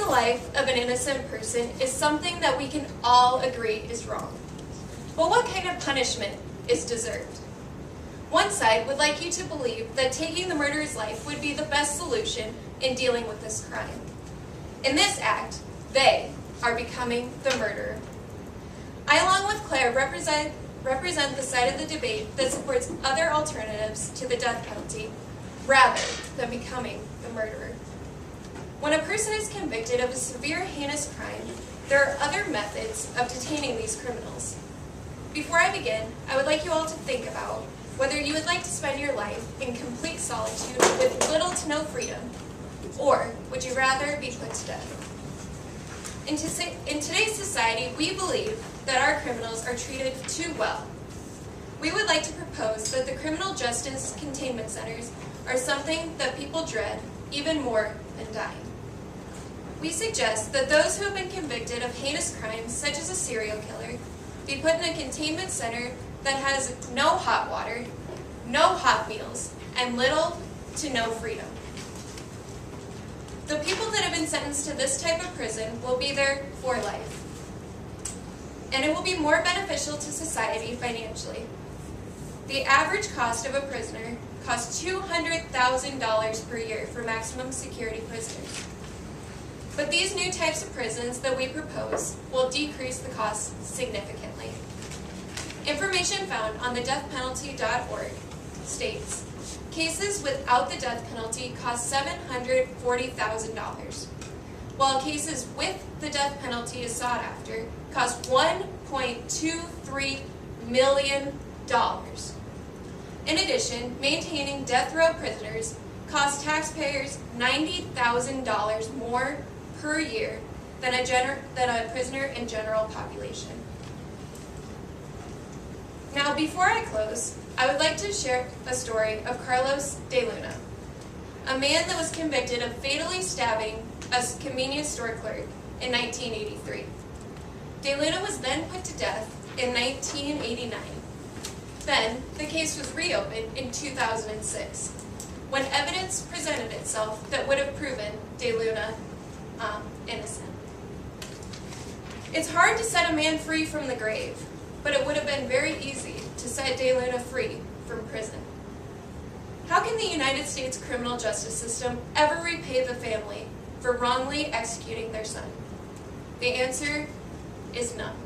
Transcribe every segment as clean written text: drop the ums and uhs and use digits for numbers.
the life of an innocent person is something that we can all agree is wrong. But what kind of punishment is deserved? One side would like you to believe that taking the murderer's life would be the best solution in dealing with this crime. In this act, they are becoming the murderer. I, along with Claire, represent the side of the debate that supports other alternatives to the death penalty rather than becoming the murderer. When a person is convicted of a severe, heinous crime, there are other methods of detaining these criminals. Before I begin, I would like you all to think about whether you would like to spend your life in complete solitude with little to no freedom, or would you rather be put to death? In today's society, we believe that our criminals are treated too well. We would like to propose that the criminal justice containment centers are something that people dread even more than dying. We suggest that those who have been convicted of heinous crimes, such as a serial killer, be put in a containment center that has no hot water, no hot meals, and little to no freedom. The people that have been sentenced to this type of prison will be there for life, and it will be more beneficial to society financially. The average cost of a prisoner costs $200,000 per year for maximum security prisoners. But these new types of prisons that we propose will decrease the cost significantly. Information found on the deathpenalty.org states, cases without the death penalty cost $740,000, while cases with the death penalty is sought after cost $1.23 million. In addition, maintaining death row prisoners costs taxpayers $90,000 more per year than a prisoner in general population. Now, before I close, I would like to share a story of Carlos de Luna, a man that was convicted of fatally stabbing a convenience store clerk in 1983. De Luna was then put to death in 1989. Then, the case was reopened in 2006, when evidence presented itself that would have proven De Luna innocent. It's hard to set a man free from the grave, but it would have been very easy to set De Luna free from prison. How can the United States criminal justice system ever repay the family for wrongly executing their son? The answer is none.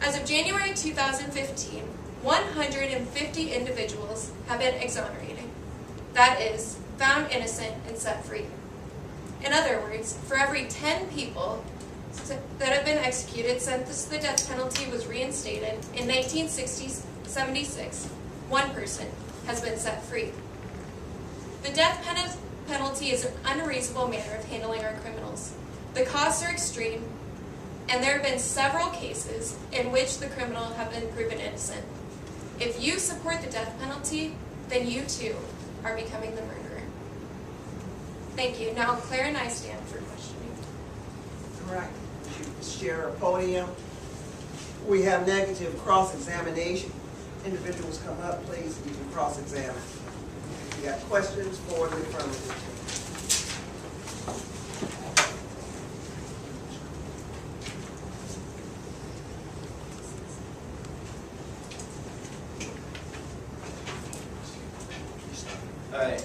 As of January 2015, 150 individuals have been exonerated. That is, found innocent and set free. In other words, for every 10 people that have been executed since the death penalty was reinstated in 1976, one person has been set free. The death penalty is an unreasonable manner of handling our criminals. The costs are extreme, and there have been several cases in which the criminal have been proven innocent. If you support the death penalty, then you too are becoming the murderer. Thank you. Now Claire and I stand for questioning. All right. Share a podium. We have negative cross-examination. Individuals come up, please. You can cross-examine. You got questions for the affirmative?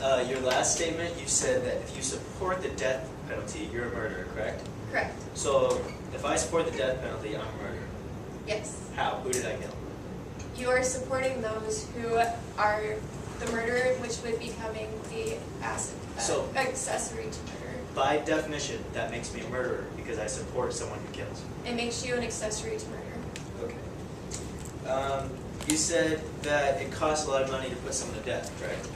All right, your last statement, you said that if you support the death penalty, you're a murderer, correct? Correct. So, if I support the death penalty, I'm a murderer. Yes. How? Who did I kill? You are supporting those who are the murderer, which would be becoming the accessory to murder. By definition, that makes me a murderer because I support someone who kills. It makes you an accessory to murder. Okay. You said that it costs a lot of money to put someone to death, correct?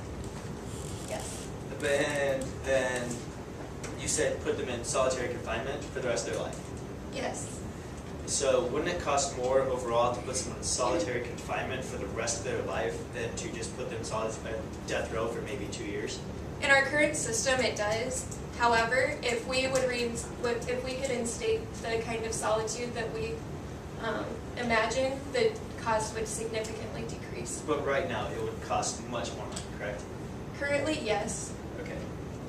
Yes. And then you said put them in solitary confinement for the rest of their life. Yes. So wouldn't it cost more overall to put someone in solitary confinement for the rest of their life than to just put them in solitary death row for maybe 2 years? In our current system, it does. However, if we could instate the kind of solitude that we imagine, the cost would significantly decrease. But right now, it would cost much more money, correct? Currently, yes. Okay.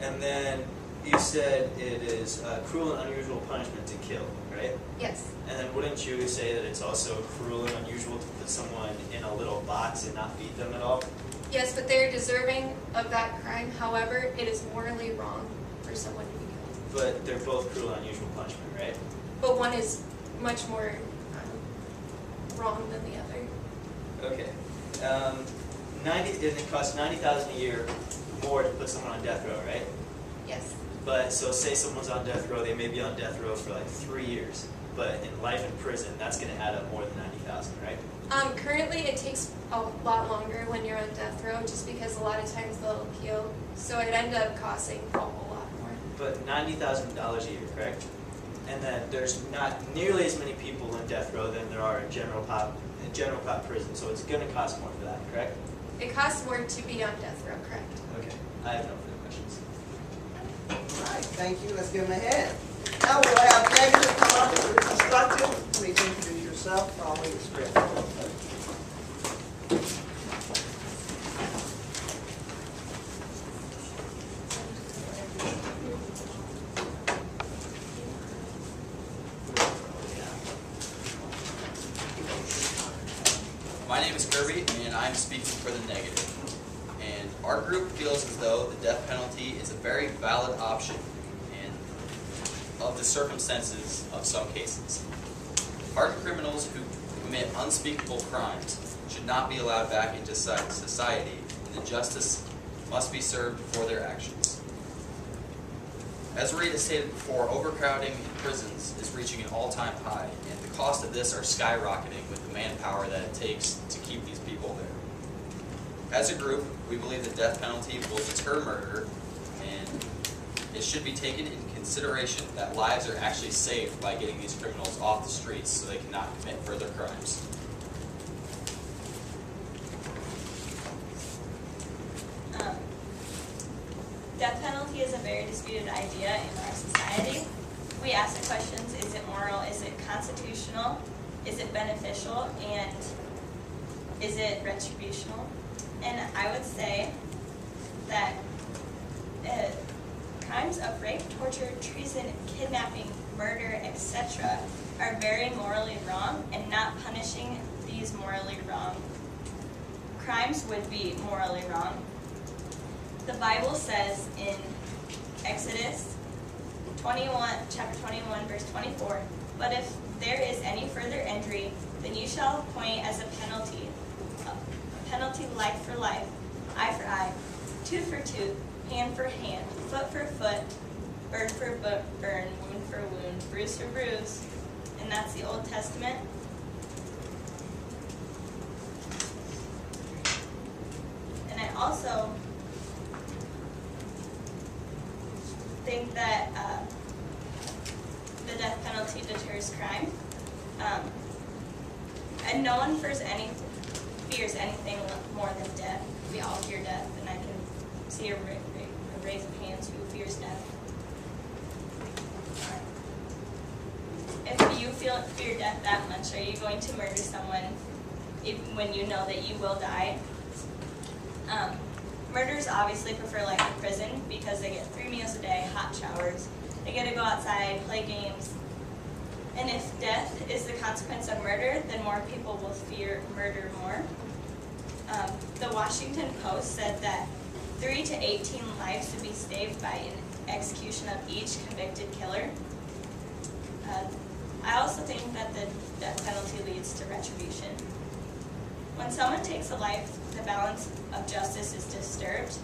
And then You said it is cruel and unusual punishment to kill, right? Yes. And then wouldn't you say that it's also cruel and unusual to put someone in a little box and not feed them at all? Yes, but they're deserving of that crime. However, it is morally wrong for someone to be killed. But they're both cruel and unusual punishment, right? But one is much more wrong than the other. Okay. And it costs $90,000 a year more to put someone on death row, right? Yes. But so say someone's on death row, they may be on death row for like 3 years. But in life in prison, that's going to add up more than $90,000, right? Currently, it takes a lot longer when you're on death row, just because a lot of times they'll appeal. So it ended up costing a whole lot more. But $90,000 a year, correct? And then there's not nearly as many people in death row than there are in general pop prison. So it's going to cost more for that, correct? It costs more to be on death row, correct? Okay. I have no further questions. All right, thank you. Let's give them a hand. Now we'll have negative come up and constructive. Please introduce yourself following the script. My name is Kirby, and I'm speaking for the negative. And our group feels as though the death penalty is a very valid option in of the circumstances of some cases. Hardened criminals who commit unspeakable crimes should not be allowed back into society, and the justice must be served for their actions. As Rita stated before, overcrowding in prisons is reaching an all-time high, and the cost of this are skyrocketing with the manpower that it takes to keep these people there. As a group, we believe the death penalty will deter murder, and it should be taken into consideration that lives are actually saved by getting these criminals off the streets so they cannot commit further crimes. Death penalty is a very disputed idea in our society. We ask the questions, is it moral, is it constitutional, is it beneficial, and is it retributional? And I would say that crimes of rape, torture, treason, kidnapping, murder, etc. are very morally wrong, and not punishing these morally wrong crimes would be morally wrong. The Bible says in Exodus 21, chapter 21, verse 24, "But if there is any further injury, then you shall appoint as a penalty life for life, eye for eye, tooth for tooth, hand for hand, foot for foot, burn for burn, wound for wound, bruise for bruise." And that's the Old Testament. And I also think that the death penalty deters crime. And no one fears anything more than death. We all fear death, and I can see a raise of hands who fears death. If you fear death that much, are you going to murder someone when you know that you will die? Murderers obviously prefer life in prison because they get 3 meals a day, hot showers, they get to go outside, play games. And if death is the consequence of murder, then more people will fear murder more. The Washington Post said that 3 to 18 lives would be saved by an execution of each convicted killer. I also think that the death penalty leads to retribution. When someone takes a life, the balance of justice is disturbed.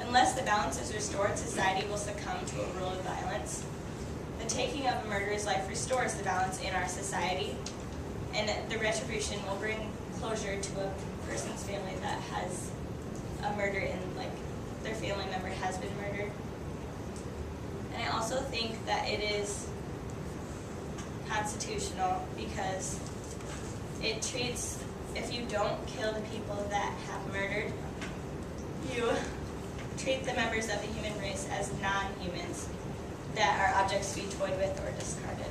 Unless the balance is restored, society will succumb to a rule of violence. The taking of a murderer's life restores the balance in our society, and the retribution will bring closure to a person's family that has a murder in, like, their family member has been murdered. And I also think that it is constitutional because it treats, if you don't kill the people that have murdered, you treat the members of the human race as non-humans that are objects to be toyed with or discarded.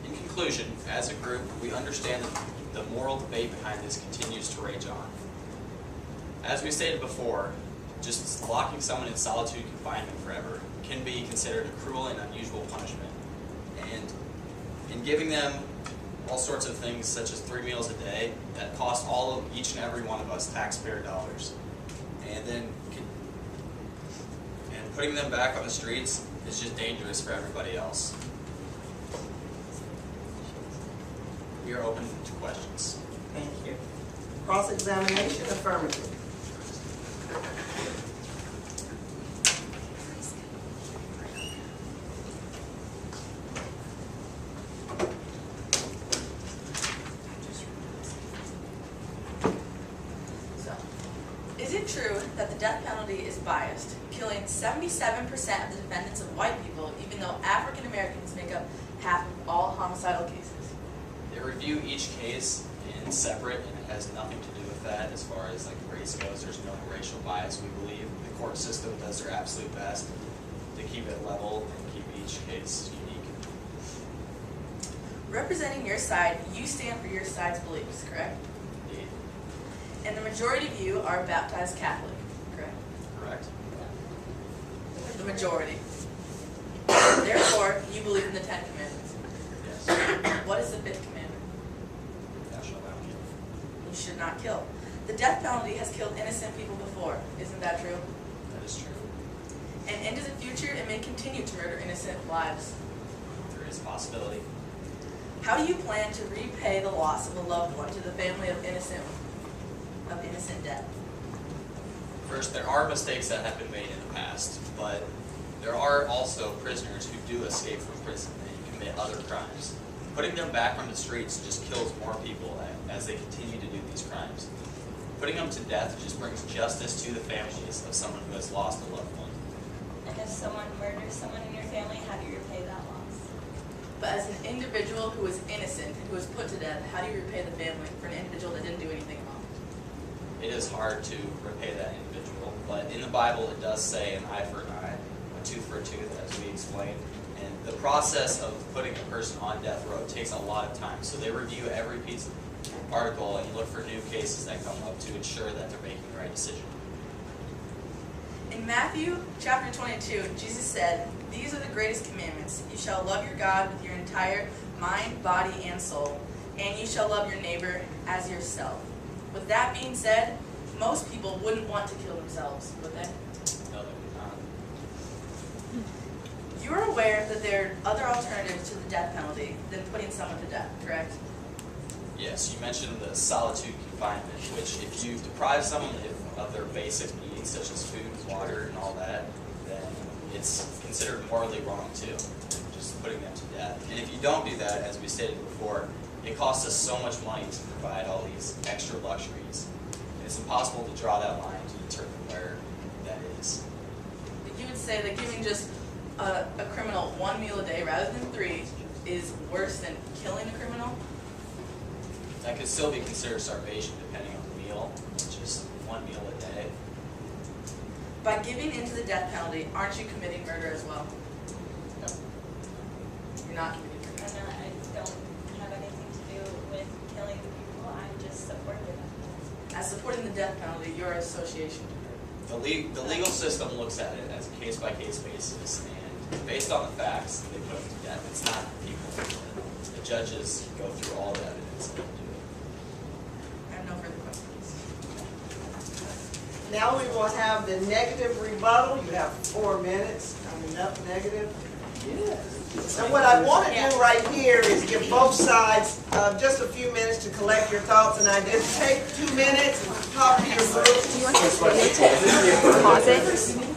In conclusion, as a group, we understand that the moral debate behind this continues to rage on. As we stated before, just locking someone in solitude confinement forever can be considered a cruel and unusual punishment. And in giving them all sorts of things such as 3 meals a day that cost each and every one of us taxpayer dollars, and putting them back on the streets is just dangerous for everybody else. We are open to questions. Thank you. Cross-examination, affirmative. Is it true that the death penalty is biased, killing 77% of the defendants of white people, even though African Americans make up half of all homicidal cases? They review each case in separate, and it has nothing to do with that as far as like race goes. There's no racial bias, we believe. The court system does their absolute best to keep it level and keep each case unique. Representing your side, you stand for your side's beliefs, correct? Indeed. And the majority of you are baptized Catholic, correct? Correct? The majority. Therefore, you believe in the 10 Commandments. Yes. What is the 5th commandment? Thou shalt not kill. You should not kill. The death penalty has killed innocent people before. Isn't that true? That is true. And into the future, it may continue to murder innocent lives. There is a possibility. How do you plan to repay the loss of a loved one to the family of innocent death? First, there are mistakes that have been made in the past, but there are also prisoners who do escape from prison and commit other crimes. Putting them back on the streets just kills more people as they continue to do these crimes. Putting them to death just brings justice to the families of someone who has lost a loved one. And if someone murders someone in your family, how do you repay that loss? But as an individual who is innocent, who was put to death, how do you repay the family for an individual that didn't do anything wrong? It is hard to repay that individual, but in the Bible it does say an eye for an eye, a tooth for a tooth, as we explained. And the process of putting a person on death row takes a lot of time. So they review every piece of article and look for new cases that come up to ensure that they're making the right decision. In Matthew chapter 22, Jesus said, "These are the greatest commandments. You shall love your God with your entire mind, body, and soul, and you shall love your neighbor as yourself." With that being said, most people wouldn't want to kill themselves, would they? No, they would not. You're aware that there are other alternatives to the death penalty than putting someone to death, correct? Yes, you mentioned the solitude confinement, which if you deprive someone of their basic needs, such as food, water, and all that, then it's considered morally wrong too, just putting them to death. And if you don't do that, as we stated before, it costs us so much money to provide all these extra luxuries. And it's impossible to draw that line to determine where that is. You would say that giving just a criminal 1 meal a day rather than 3 is worse than killing a criminal? That could still be considered starvation depending on the meal, just 1 meal a day. By giving into the death penalty, aren't you committing murder as well? No. You're not committing murder. I don't have anything to do with killing people. I'm just supportive of it. As supporting the death penalty, you're an association to murder. The legal system looks at it as a case-by-case basis, and based on the facts, they put them to death. It's not people. The judges go through all the evidence and do it. I have no further questions. Now we will have the negative rebuttal. You have 4 minutes. Enough negative? Yes. And what I want to do right here is give both sides just a few minutes to collect your thoughts and ideas. Take 2 minutes and talk to your group. Do you want to pause it?